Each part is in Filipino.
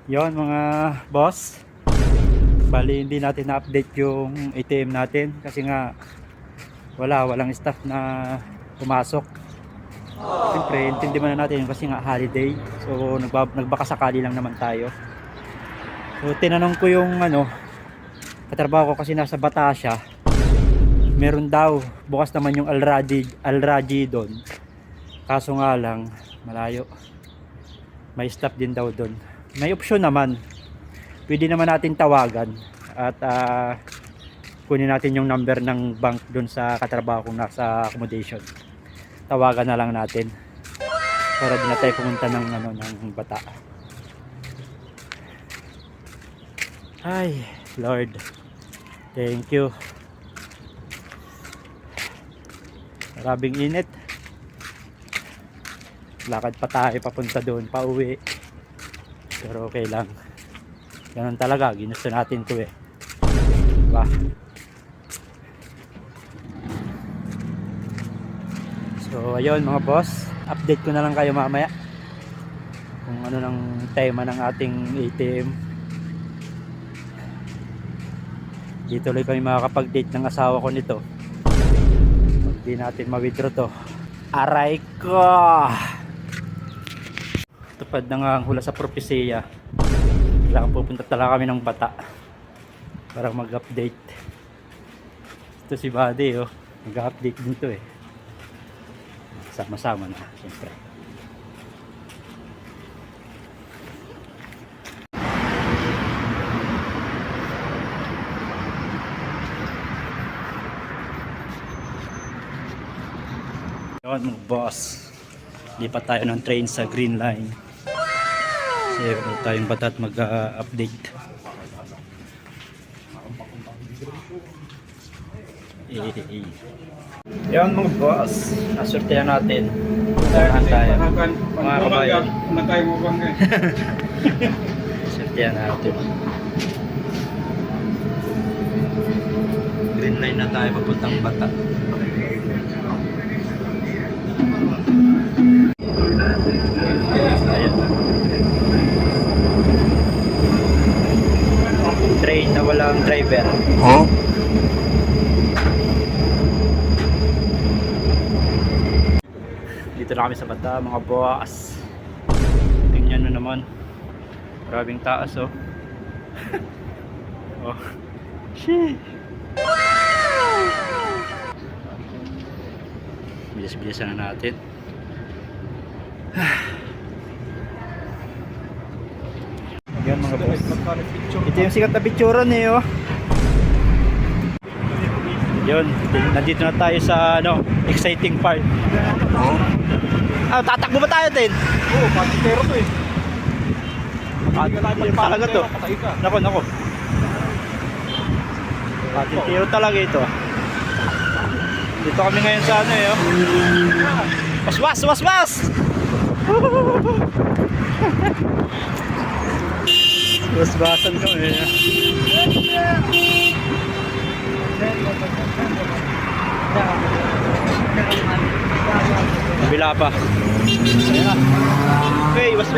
Yon mga boss, bali hindi natin na-update yung ATM natin kasi nga walang staff na pumasok. Siyempre intindi man na natin kasi nga holiday, so nagbakasakali lang naman tayo. So tinanong ko yung katrabaho ko kasi nasa Batasya, meron daw bukas naman yung Al Raji doon, kaso nga lang malayo, may staff din daw doon. May option naman, pwede naman natin tawagan at kunin natin yung number ng bank doon sa katrabaho kong nasa accommodation. Tawagan na lang natin para di na tayo pumunta ng Bata. Ay Lord, thank you. Marabing init, lakad pa tayo papunta doon, pauwi, pero okay lang, ganun talaga, ginusto natin to diba? So ayun mga boss, update ko na lang kayo mamaya kung ano ng tema ng ating ATM. Di tuloy kami makakapag-date ng asawa ko nito pag di natin ma-withdraw to. Aray ko, tupad na nga ang hula sa propesya, kailangan pupunta talaga kami ng Bata para mag-update. Ito si Buddy mag-update din to sama-sama na siyempre. Yun mga boss, lipat tayo ng train sa Green Line kasi wala tayong Bata at mag-update. Yan mga boss, nasortehan natin. Saan tayo mga kabayan. Sortehan natin. Green Line na tayo papuntang Bata. Ayan. Train na walang driver. Huh? Dito na kami sa Bata mga boss. Tingnan nyo naman, maraming taas oh. Shit. Bilis-bilisan na natin. Yan mga boss, ito yung sikat na picturean Yun, nandito na tayo sa exciting part. Tatakbo ba tayo din? Oo, patintero to Patintero talaga to. Nako. Patintero talaga ito. Dito kami ngayon sa Was! Was-wasan kami. Kabila pa. Ayan na. Okay, was.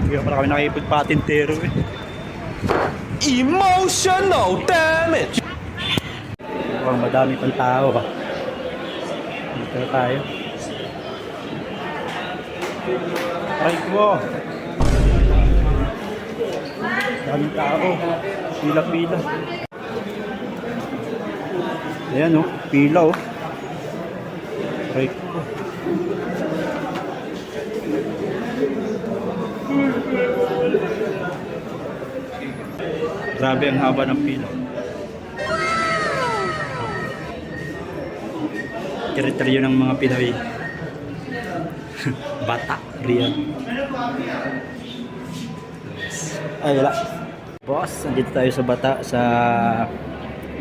Hindi pa kami nakipagpatintero Emotional damage. Madami pang tao dito na tayo. Ay ko, daming tao, pila. Ayan pila Ay ko, grabe ang haba ng pila. Teritoryo ng mga Pinoy. Bata, real. Ay wala. Boss, nandito tayo sa Bata, sa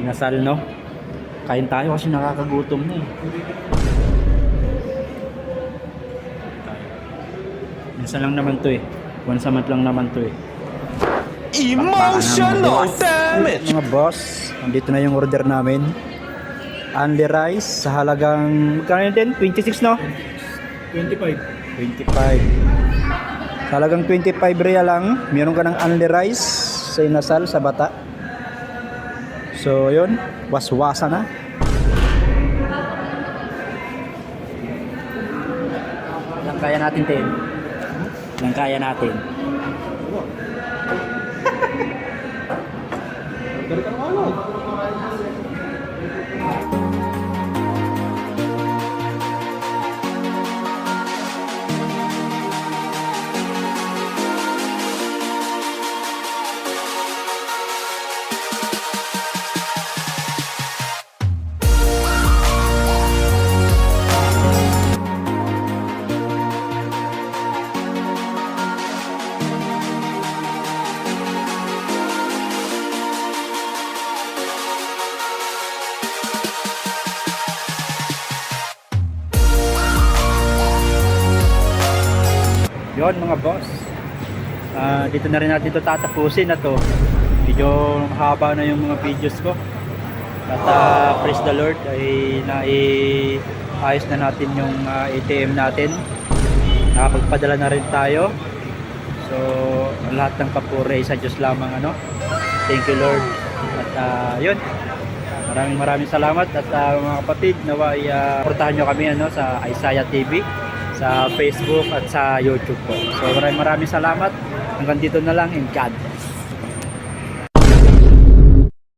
Inasal Kain tayo kasi nakakagutom na Minsan lang naman to once a month lang naman to Emotional damage. Mga boss, nandito na yung order namin. Only rice sa halagang, magkano yun din? 26 no? 25. 25. Sa halagang 25 real lang, meron ka ng only rice sa inasal sa bata. So yun, waswasa na. Ilang kaya natin, Ten? Ilang kaya natin? Yon mga boss, dito na rin natin ito tatapusin na to. Medyo haba na yung mga videos ko. At praise the Lord ay naiayos na natin yung ATM natin. Nakapagpadala na rin tayo. So lahat ng papuri sa Diyos lamang ano. Thank you Lord. At yun, maraming salamat. At mga kapatid, naway portahan nyo kami ano, sa Isaiah TV, sa Facebook at sa YouTube po. So maraming salamat. Hanggang dito na lang, and God